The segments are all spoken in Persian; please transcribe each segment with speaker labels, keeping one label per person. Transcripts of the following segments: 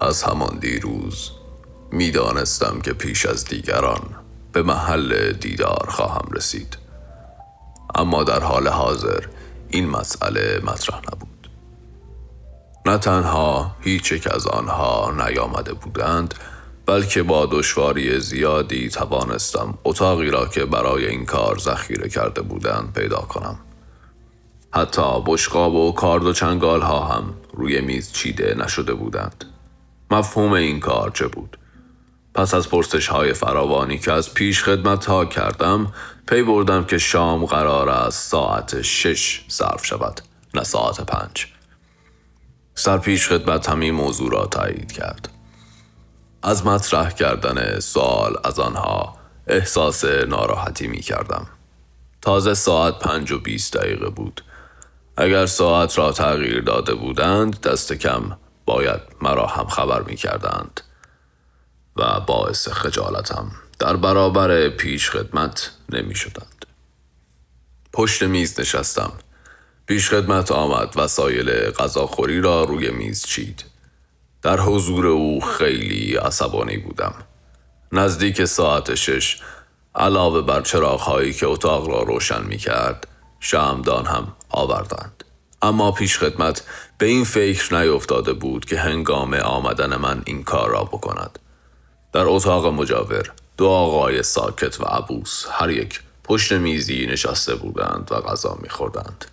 Speaker 1: از همان دیروز میدانستم که پیش از دیگران به محل دیدار خواهم رسید، اما در حال حاضر این مسئله مطرح نبود. نه تنها هیچ یک از آنها نیامده بودند، بلکه با دشواری زیادی توانستم اتاقی را که برای این کار ذخیره کرده بودند پیدا کنم. حتی بشقاب و کارد و چنگال ها هم روی میز چیده نشده بودند. مفهوم این کار چه بود؟ پس از پرسش های فراوانی که از پیش خدمت ها کردم، پی بردم که شام قرار است ساعت 6 صرف شود، نه ساعت 5. سرپیش خدمت همین موضوع را تایید کرد. از مطرح کردن سوال از آنها احساس ناراحتی می کردم. تازه ساعت 5:20 بود. اگر ساعت را تغییر داده بودند، دست کم باید مرا هم خبر می کردند و باعث خجالتم در برابر پیش خدمت نمی شدند. پشت میز نشستم. پیش خدمت آمد وسایل غذاخوری را روی میز چید. در حضور او خیلی عصبانی بودم. نزدیک ساعت 6 علاوه بر چراغ‌هایی که اتاق را روشن می کرد، شمعدان هم آوردند. اما پیش خدمت به این فکر نیفتاده بود که هنگام آمدن من این کار را بکند. در اتاق مجاور 2 آقای ساکت و عبوس هر یک پشت میزی نشسته بودند و غذا می‌خوردند.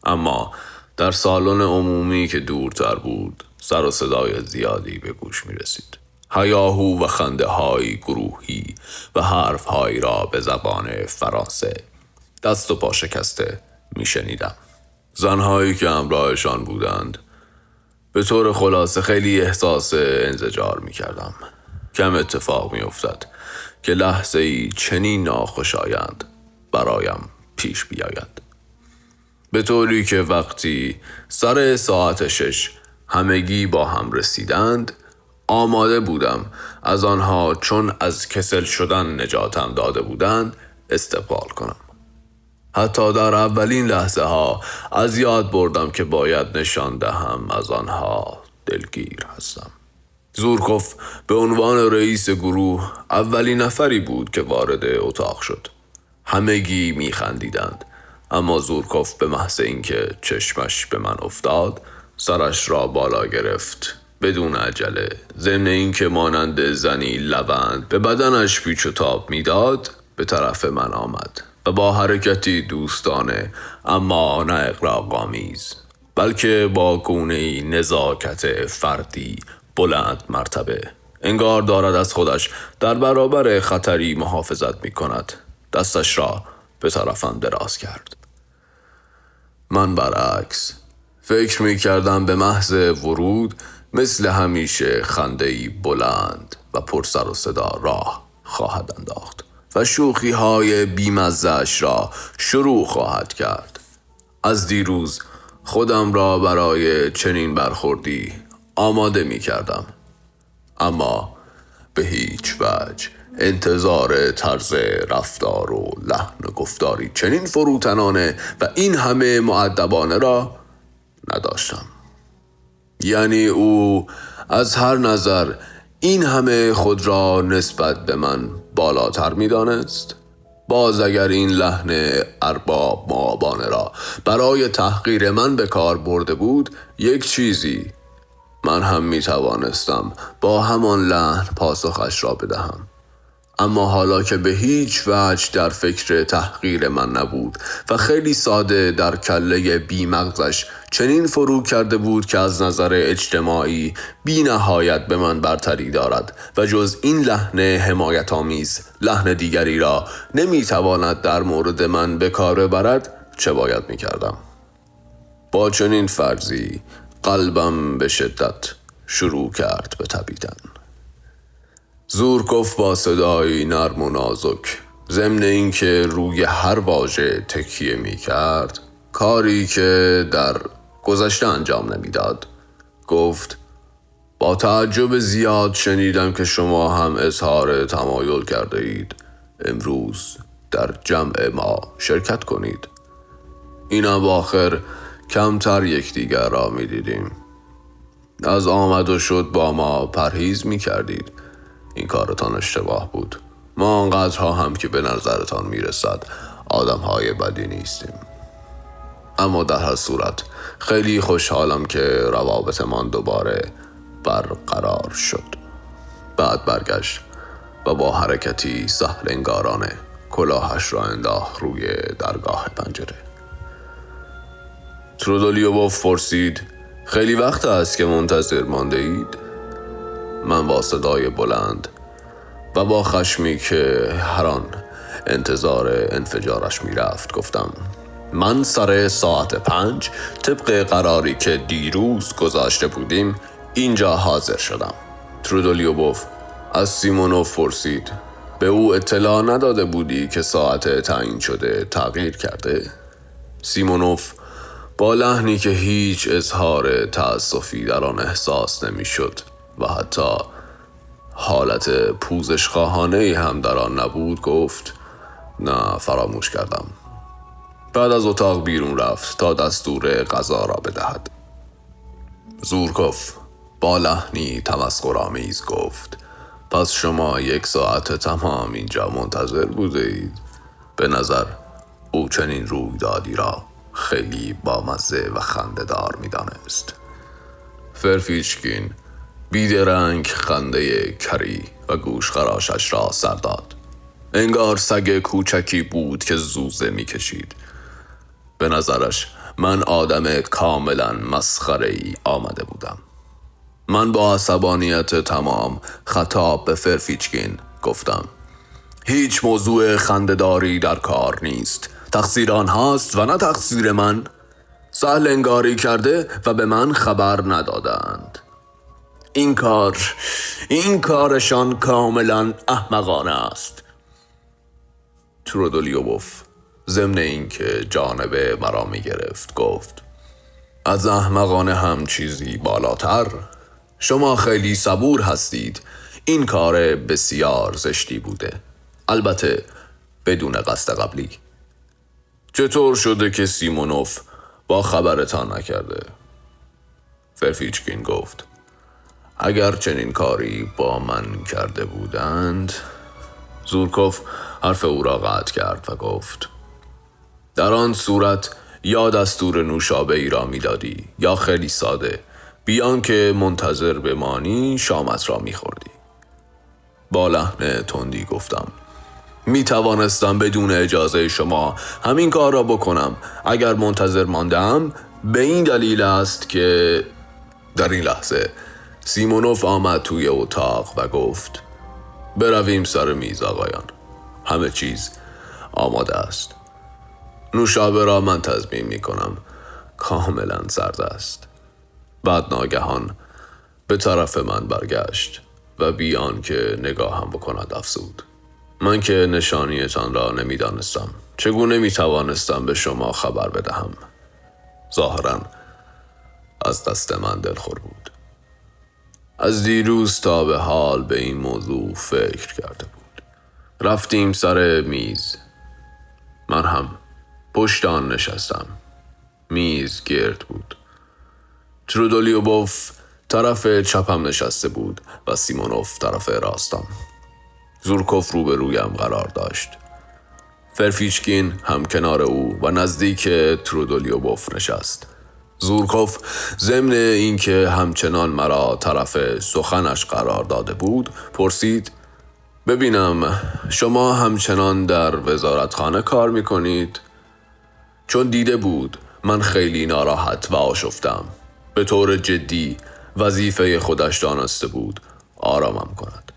Speaker 1: اما در سالن عمومی که دورتر بود، سر و صدای زیادی به گوش می رسید. هیاهو و خنده های گروهی و حرف های را به زبان فرانسه دست و پا شکسته می شنیدم. زنهایی که همراهشان بودند به طور خلاصه خیلی احساس انزجار می کردم. کم اتفاق می افتد که لحظه ای چنین ناخوشایند برایم پیش بیاید. به طوری که وقتی سر ساعت 6 همگی با هم رسیدند، آماده بودم از آنها چون از کسل شدن نجاتم داده بودند استقبال کنم. حتی در اولین لحظه ها از یاد بردم که باید نشان دهم از آنها دلگیر هستم. زورکوف به عنوان رئیس گروه اولین نفری بود که وارد اتاق شد. همگی می خندیدند، اما زورکوف به محض اینکه چشمش به من افتاد سرش را بالا گرفت بدون عجله، ضمن اینکه مانند زنی لبند به بدنش پیچ و تاب میداد به طرف من آمد و با حرکتی دوستانه اما نه اغراق‌آمیز، بلکه با گونه‌ای نزاکت فردی بلند مرتبه، انگار دارد از خودش در برابر خطری محافظت می کند، دستش را به طرفم دراز کرد. من برعکس فکر می کردم به محض ورود مثل همیشه خنده‌ای بلند و پر سر و صدا راه خواهد انداخت و شوخی های بیمزه‌اش را شروع خواهد کرد. از دیروز خودم را برای چنین برخوردی آماده می کردم، اما به هیچ وجه انتظار طرز رفتار و لحن گفتاری چنین فروتنانه و این همه مؤدبانه را نداشتم. یعنی او از هر نظر این همه خود را نسبت به من بالاتر می دانست. باز اگر این لحن ارباب مآبانه را برای تحقیر من به کار برده بود، یک چیزی من هم می توانستم با همان لحن پاسخش را بدهم. اما حالا که به هیچ وجه در فکر تحقیر من نبود و خیلی ساده در کله بی مغزش چنین فرو کرده بود که از نظر اجتماعی بی نهایت به من برتری دارد و جز این لحن حمایت آمیز لحن دیگری را نمی تواند در مورد من به کار ببرد، چه باید می کردم؟ با چنین فرضی قلبم به شدت شروع کرد به تپیدن. زورکوف با صدایی نرم و نازک، ضمن اینکه روی هر واژه تکیه می کرد، کاری که در گذشته انجام نمیداد، گفت: با تعجب زیاد شنیدم که شما هم اظهار تمایل کرده اید امروز در جمع ما شرکت کنید. این اواخر کمتر یکدیگر را می دیدیم. از آمد و شد با ما پرهیز می کردید. این کارتان اشتباه بود. ما آنقدرها هم که به نظرتان می رسد آدم های بدی نیستیم. اما در هر صورت خیلی خوشحالم که روابطمان دوباره برقرار شد. بعد برگشت و با حرکتی سهل انگارانه کلاهش را انداخت روی درگاه پنجره. ترودولیوبوف پرسید: خیلی وقت است که منتظر مانده اید؟ من با صدای بلند و با خشمی که هر آن انتظار انفجارش می رفت گفتم: من سر ساعت 5 طبق قراری که دیروز گذاشته بودیم اینجا حاضر شدم. ترودولیوبوف از سیمونوف پرسید: به او اطلاع نداده بودی که ساعت تعیین شده تغییر کرده؟ سیمونوف با لحنی که هیچ اظهار تأسفی در آن احساس نمی شد و حتی حالت پوزش خواهانه‌ای هم در آن نبود گفت: نه، فراموش کردم. بعد از اتاق بیرون رفت تا دستور غذا را بدهد. زورکوف با لحنی تمسخرآمیز گفت: پس شما 1 ساعت تمام اینجا منتظر بوده اید؟ به نظر او چنین رویدادی را خیلی بامزه و خنده‌دار می‌دانست. فرفیچکین بیدرنگ خنده کری و گوشخراشش را سر داد. انگار سگ کوچکی بود که زوزه می‌کشید. به نظرش من آدم کاملا مسخره‌ای آمده بودم. من با عصبانیت تمام خطاب به فرفیچکین گفتم: هیچ موضوع خنده‌داری در کار نیست. تقصیر آنهاست و نه تقصیر من. سهل انگاری کرده و به من خبر ندادند. این کارشان کاملا احمقانه است. ترودولیوبوف ضمن این که جانب مرا می گرفت گفت: از احمقانه هم چیزی بالاتر. شما خیلی صبور هستید. این کار بسیار زشتی بوده، البته بدون قصد قبلی. چطور شده که سیمونوف با خبرتان نکرده؟ فرفیچکین گفت: اگر چنین کاری با من کرده بودند. زورکوف حرف او را قطع کرد و گفت: در آن صورت یا دستور نوشابه ای را می دادی یا خیلی ساده بیان که منتظر بمانی شامت را می خوردی. با لحن تندی گفتم: می توانستم بدون اجازه شما همین کار را بکنم. اگر منتظر ماندم به این دلیل است که... در این لحظه سیمونوف آمد توی اتاق و گفت: برویم سر میز آقایان. همه چیز آماده است. نوشابه را من تضمین می کنم. کاملا سرد است. بعد ناگهان به طرف من برگشت و بیان که نگاهم بکند افزود: من که نشانیتان را نمی دانستم. چگونه می توانستم به شما خبر بدهم؟ ظاهراً از دست من دلخور بود. از دیروز تا به حال به این موضوع فکر کرده بود. رفتیم سر میز. من هم پشت آن نشستم. میز گرد بود. ترودولیوبوف طرف چپم نشسته بود و سیمونوف طرف راستم. زورکوف روبرویم قرار داشت. فرفیچکین هم کنار او و نزدیک ترودولیوبوف نشست. زورکوف ضمن اینکه همچنان مرا طرف سخنش قرار داده بود پرسید: ببینم شما همچنان در وزارتخانه کار میکنید؟ چون دیده بود من خیلی ناراحت و آشفتم. به طور جدی وظیفه خودش دانسته بود آرامم کند.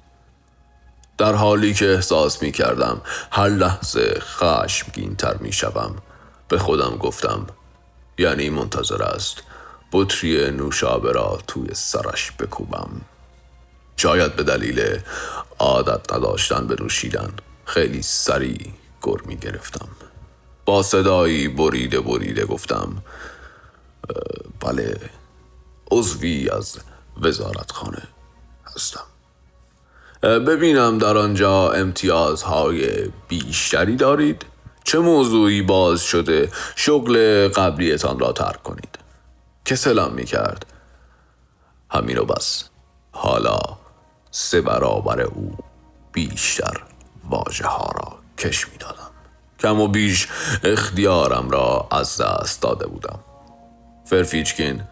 Speaker 1: در حالی که احساس می کردم هر لحظه خشمگین تر می شدم به خودم گفتم: یعنی منتظر است بطری نوشابه را توی سرش بکوبم. شاید به دلیل عادت نداشتن به نوشیدن خیلی سریع گر می گرفتم. با صدایی بریده گفتم: بله، عضوی از وزارتخانه هستم. ببینم در آنجا امتیازهای بیشتری دارید؟ چه موضوعی باز شده شغل قبلیتان را ترک کنید؟ کسلم می کرد. همین و بس. حالا 3 برابر او بیشتر واژه ها را کش می دادم. کم و بیش اختیارم را از دست داده بودم. فرفیچکین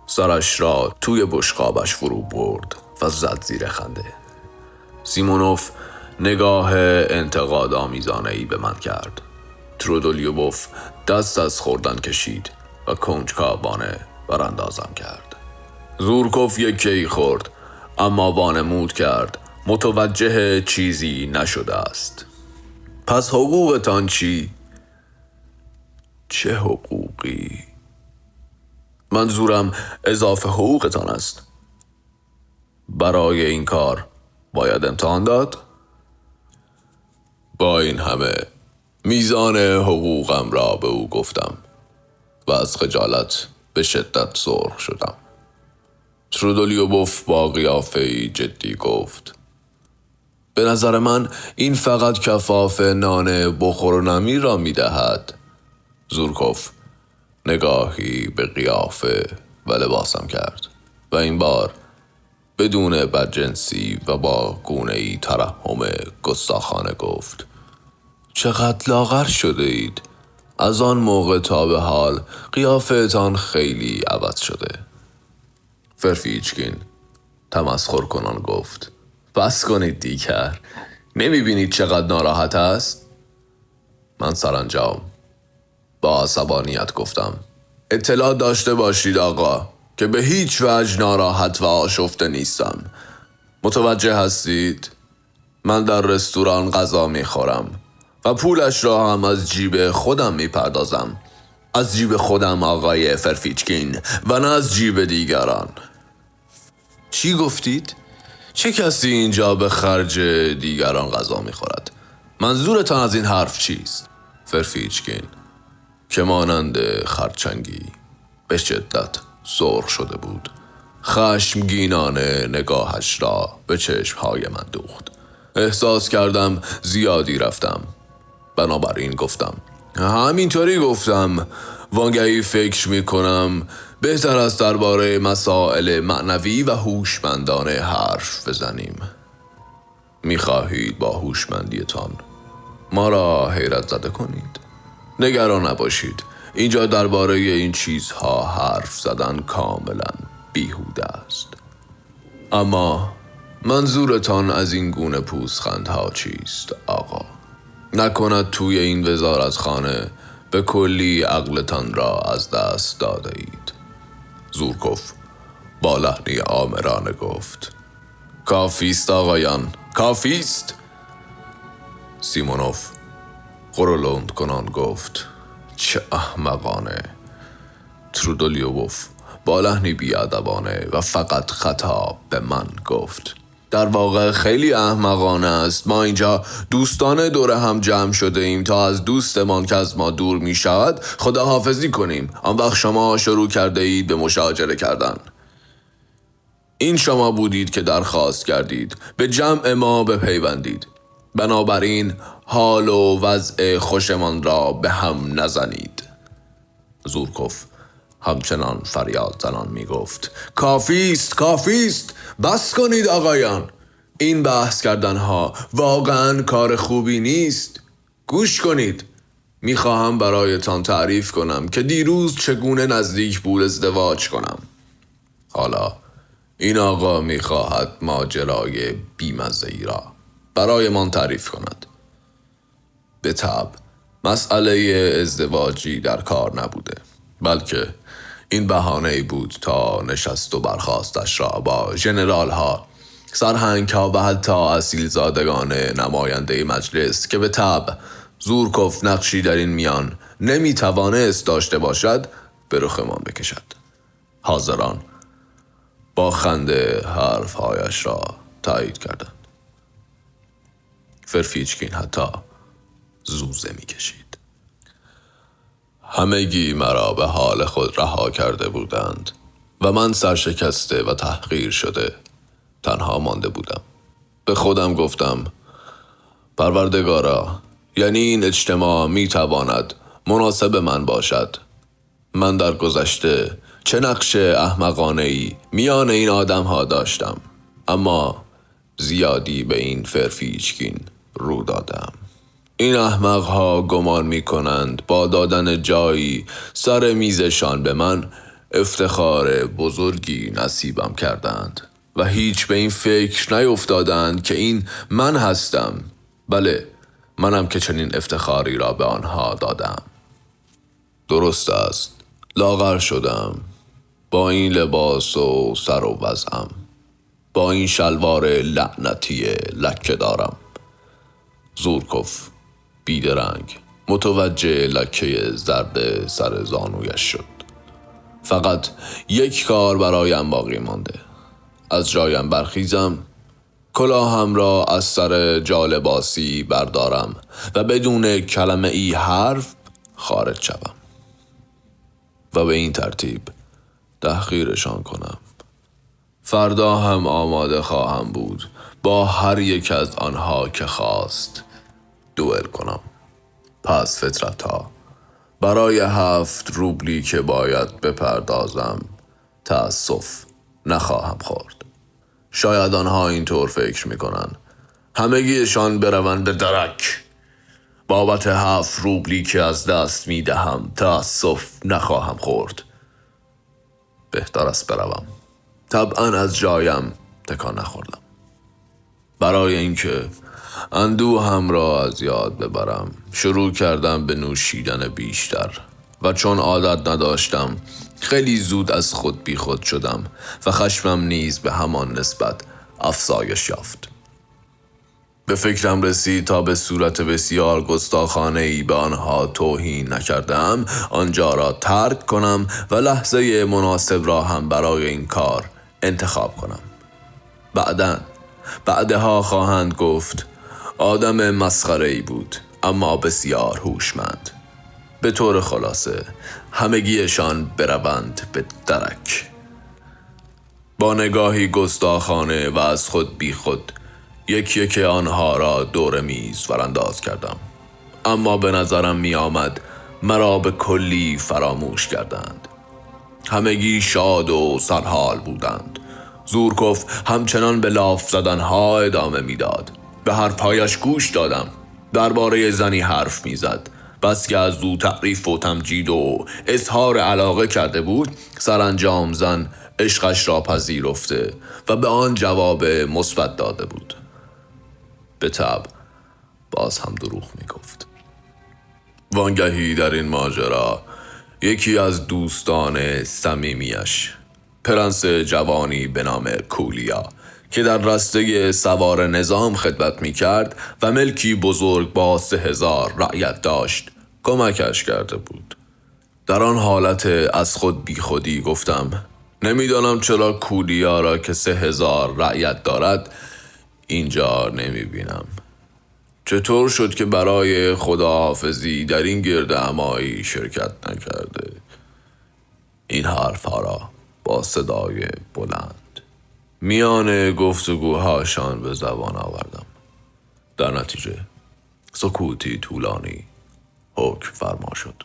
Speaker 1: سرش را توی بشقابش فرو برد و زد زیر خنده. سیمونوف نگاه انتقادآمیزانه‌ای به من کرد. ترودولیوبوف دست از خوردن کشید و کنجکاوانه براندازم کرد. زورکوف یک کی خورد، اما وانمود کرد متوجه چیزی نشده است. پس حقوقتان چی؟ چه حقوقی؟ منظورم اضافه حقوقتان است. برای این کار باید امتحان داد؟ با این همه میزان حقوقم را به او گفتم و از خجالت به شدت سرخ شدم. ترودولیوبوف با قیافه‌ای جدی گفت: به نظر من این فقط کفاف نان بخور و نمیر را می دهد. زورکوف نگاهی به قیافه و لباسم کرد و این بار بدون بدجنسی و با گونه‌ای ترحم گستاخانه گفت: چقدر لاغر شده اید. از آن موقع تا به حال قیافه‌تان خیلی عوض شده. فرفیچکین تمسخر کنان گفت: بس کنید دیگر، نمی‌بینید چقدر ناراحت است؟ من سرانجام با عصبانیت گفتم: اطلاع داشته باشید آقا که به هیچ وجه ناراحت و آشفته نیستم. متوجه هستید؟ من در رستوران غذا میخورم و پولش را هم از جیب خودم میپردازم. از جیب خودم آقای فرفیچکین و نه از جیب دیگران. چی گفتید؟ چه کسی اینجا به خرج دیگران غذا میخورد؟ منظورتان از این حرف چیست؟ فرفیچکین که مانند خرچنگی به شدت سرخ شده بود، خشمگینانه نگاهش را به چشمهای من دوخت. احساس کردم زیادی رفتم، بنابراین گفتم: همینطوری گفتم. وانگهی فکر میکنم بهتر است درباره مسائل معنوی و هوشمندانه حرف بزنیم. میخواهید با هوشمندیتان ما را حیرت زده کنید؟ نگران نباشید، اینجا درباره این چیزها حرف زدن کاملا بیهوده است. اما منظورتان از این گونه پوزخندها چیست آقا؟ نکند توی این وزارتخانه به کلی عقلتان را از دست داده اید؟ زورکوف با لحنی آمرانه گفت: کافیست آقایان، کافیست. سیمونوف غرولند کنان گفت: چه احمقانه. ترودولیوبوف با لحنی بیادبانه و فقط خطاب به من گفت: در واقع خیلی احمقانه است. ما اینجا دوستانه دور هم جمع شده ایم تا از دوستمان که از ما دور می شود خداحافظی کنیم. آن وقت شما شروع کرده اید به مشاجره کردن. این شما بودید که درخواست کردید به جمع ما بپیوندید. بنابراین حال و وضع خوشمان را به هم نزنید. زورکوف همچنان فریاد زنان می گفت: کافیست، کافیست، بس کنید آقایان. این بحث کردنها واقعا کار خوبی نیست. گوش کنید، میخواهم برایتان تعریف کنم که دیروز چگونه نزدیک بود ازدواج کنم. حالا این آقا میخواهد ماجرای بیمزه‌ای را برایمان تعریف کند. به طبع مسئله ازدواجی در کار نبوده، بلکه این بهانه‌ای بود تا نشست و برخاستش را با ژنرال ها، سرهنگ ها و حتی اصیلزادگان نماینده مجلس که به طبع زورکوف نقشی در این میان نمیتوانست داشته باشد به رخمان بکشد. حاضران با خنده حرفهایش را تایید کردند. فرفیچکین حتی زوزه میکشید. همگی مرا به حال خود رها کرده بودند و من سرشکسته و تحقیر شده تنها مانده بودم. به خودم گفتم: پروردگارا، یعنی این اجتماع میتواند مناسب من باشد؟ من در گذشته چه نقش احمقانه‌ای میان این آدم‌ها داشتم، اما زیادی به این فرفیچگین رو دادم. این احمق‌ها گمان می‌کنند با دادن جایی سر میزشان به من افتخار بزرگی نصیبم کردند و هیچ به این فکر نیفتادند که این من هستم. بله، منم که چنین افتخاری را به آنها دادم. درست است، لاغر شدم با این لباس و سر و وضعم، با این شلوار لعنتی لکه دارم. زورکوف بیدرنگ متوجه لکه زرد سر زانویش شد. فقط یک کار برایم باقی مانده. از جایم برخیزم، کلاهم را از سر جالباسی بردارم و بدون کلمه ای حرف خارج شوم و به این ترتیب تحقیرشان کنم. فردا هم آماده خواهم بود با هر یک از آنها که خواست دوئل کنم. پس فطرت‌ها، برای 7 روبلی که باید بپردازم تأسف نخواهم خورد. شاید آنها اینطور فکر میکنن همگیشان بروند به درک. بابت 7 روبلی که از دست میدهم تأسف نخواهم خورد. بهتر است بروم. طبعا از جایم تکان نخوردم. برای اینکه اندوهم را از یاد ببرم شروع کردم به نوشیدن بیشتر و چون عادت نداشتم خیلی زود از خود بی خود شدم و خشمم نیز به همان نسبت افزایش یافت. به فکرم رسید تا به صورت بسیار گستاخانه‌ای به آنها توهین نکردم آنجا را ترک کنم و لحظه مناسب را هم برای این کار انتخاب کنم. بعدها خواهند گفت آدم مسخره‌ای بود اما بسیار هوشمند. به طور خلاصه همگیشان بروند به درک. با نگاهی گستاخانه و از خود بی خود یک آنها را دور میز ورانداز کردم، اما به نظرم می آمد مرا به کلی فراموش کردند. همگی شاد و سرحال بودند. زورکوف همچنان به لاف زدنها ادامه میداد. به حرفهایش گوش دادم. درباره زنی حرف میزد. بس که از او تعریف و تمجید و اظهار علاقه کرده بود، سرانجام زن عشقش را پذیرفته و به آن جواب مثبت داده بود. به طبع باز هم دروغ میگفت. وانگهی در این ماجرا یکی از دوستان صمیمیش، پرنس جوانی به نام کولیا که در رسته سوار نظام خدمت می کرد و ملکی بزرگ با 3000 رعیت داشت، کمکش کرده بود. در آن حالت از خود بی خودی گفتم نمیدانم چرا کولیا را که 3000 رعیت دارد اینجا نمی بینم. چطور شد که برای خداحافظی در این گرد همایی شرکت نکرده؟ این حرفها را با صدای بلند میان گفتگوهاشان به زبان آوردم. در نتیجه سکوتی طولانی حکم فرما شد.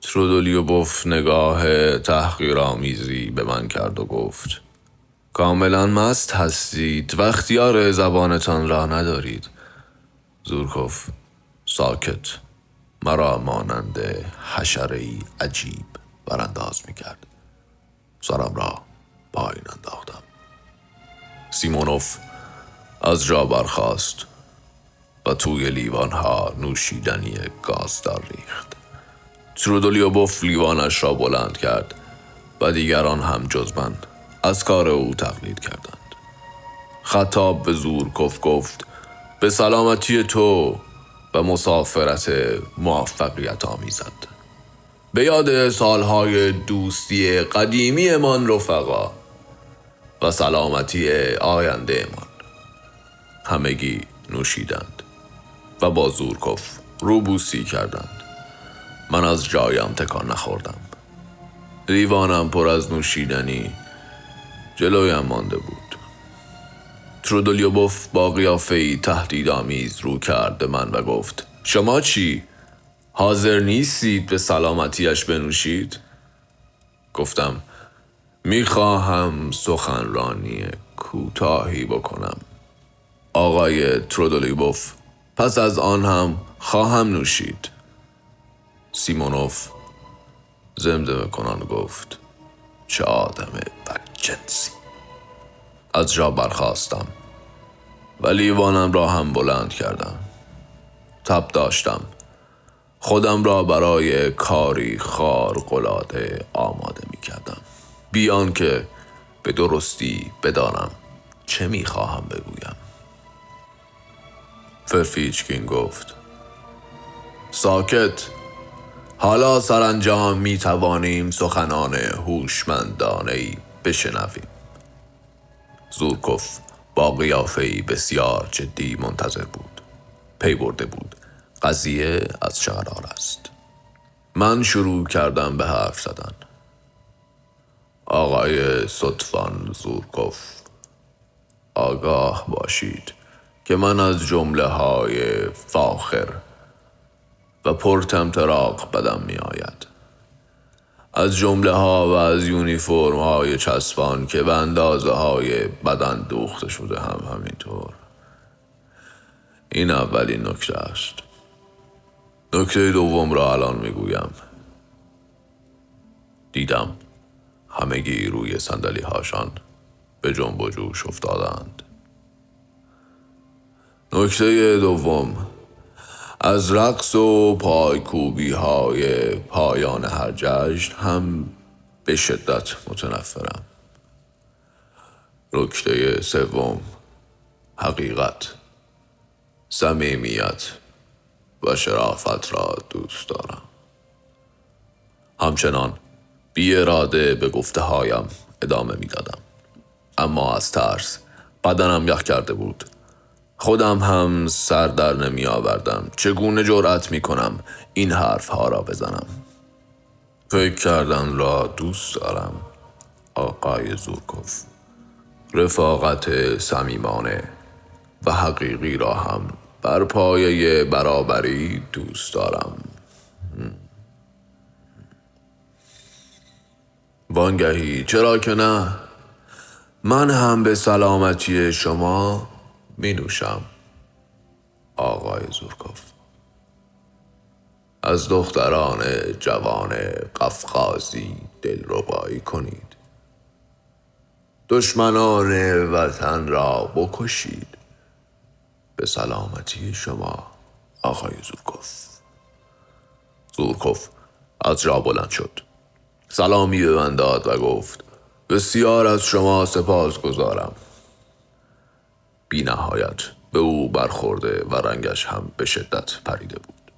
Speaker 1: ترودولیوبوف نگاه تحقیرآمیزی به من کرد و گفت کاملا مست هستید و اختیار زبانتان را ندارید. زورکوف ساکت مرا مانند حشره‌ای عجیب برانداز می‌کرد. سرم را پایین انداختم. سیمونوف از جا برخاست و توی لیوانها نوشیدنی گازدار ریخت. ترودولیوبوف لیوانش را بلند کرد و دیگران هم جز من از کار او تقلید کردند. خطاب به زورکوف گفت به سلامتی تو و مسافرت موفقیت آمیزد. به یاد سالهای دوستی قدیمی من رفقا و سلامتی آینده من. همگی نوشیدند و با زورکوف روبوسی کردند. من از جایم تکان نخوردم. لیوانم پر از نوشیدنی جلویم مانده بود. ترودولیوبوف با قیافه‌ای تهدیدآمیز رو کرد به من و گفت شما چی؟ حاضر نیستید به سلامتیش بنوشید؟ گفتم میخواهم سخنرانی کوتاهی بکنم. آقای ترودولیوف پس از آن هم خواهم نوشید. سیمونوف زمزمه کنان گفت چه آدم بدجنسی. از جا برخاستم و لیوانم را هم بلند کردم. تب داشتم خودم را برای کاری خارق‌العاده آماده می کردم، بی آنکه به درستی بدانم چه می خواهم بگویم. فرفیچکین گفت ساکت، حالا سرانجام می توانیم سخنان هوشمندانه‌ای بشنویم. زورکوف با قیافه‌ای بسیار جدی منتظر بود. پی برده بود قضیه از چه قرار است. من شروع کردم به حرف زدن. آقای ستوان زورکوف، آگاه باشید که من از جمله های فاخر و پرطمطراق بدم می آید. از جمله ها و از یونیفرم های چسبان که به اندازه های بدن دوخته شده هم همینطور. این اولین نکته است. نکته دوم را الان می گویم. دیدم همگی روی صندلی هاشان به جنب و جوش افتادند. نکته دوم، از رقص و پایکوبی های پایان هر جشن هم به شدت متنفرم. نکته سوم، حقیقت، صمیمیت و شرافت را دوست دارم. همچنان بی اراده به گفته هایم ادامه می دادم. اما از ترس بدنم یخ کرده بود. خودم هم سر در نمی آوردم چگونه جرأت می کنم این حرف ها را بزنم. فکر کردن را دوست دارم آقای زورکوف. رفاقت صمیمانه و حقیقی را هم بر پایه برابری دوست دارم. وانگهی چرا که نه، من هم به سلامتی شما می نوشم آقای زورکوف. از دختران جوان قفقازی دلربایی کنید. دشمنان وطن را بکشید. به سلامتی شما آقای زورکوف. زورکوف از جا بلند شد، سلامی به من داد و گفت بسیار از شما سپاسگزارم. بی نهایت به او برخورده و رنگش هم به شدت پریده بود.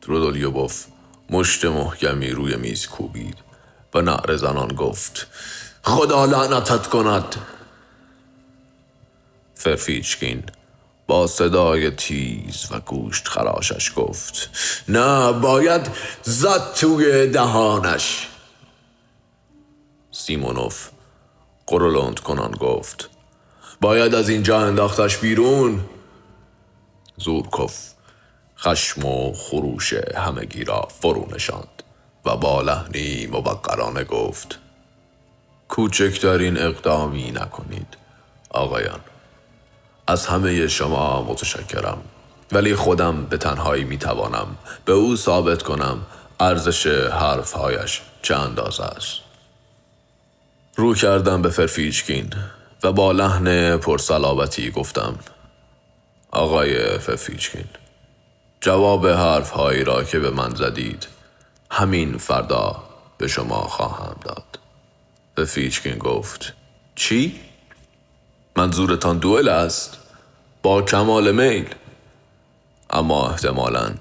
Speaker 1: ترودولیوف مشت محکمی روی میز کوبید و نعره زنان گفت خدا لعنتت کند. فرفیچکین با صدای تیز و گوشت خراشش گفت نه، باید زد توی دهانش. سیمونوف قرولند کنان گفت باید از اینجا انداختش بیرون. زورکوف خشم و خروش همگی را فرو نشاند و با لحنی موقرانه گفت کوچکترین اقدامی نکنید آقایان. از همه شما متشکرم، ولی خودم به تنهایی میتوانم به او ثابت کنم ارزش حرفهایش چه اندازه است. رو کردم به فرفیچکین و با لحن پرصلابتی گفتم آقای فرفیچکین، جواب حرفهایی را که به من زدید همین فردا به شما خواهم داد. فرفیچکین گفت چی؟ منظورتان دوئل است؟ با کمال میل. اما احتمالاً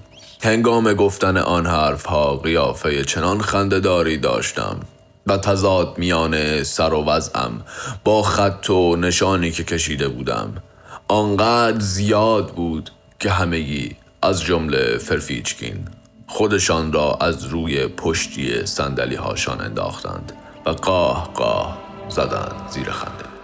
Speaker 1: هنگام گفتن آن حرفها قیافه چنان خنده‌داری داشتم و تضاد میان سر و وضعم با خط و نشانی که کشیده بودم آنقدر زیاد بود که همگی از جمله فرفیچکین خودشان را از روی پشتی صندلی هاشان انداختند و قاه قاه زدند زیر خنده.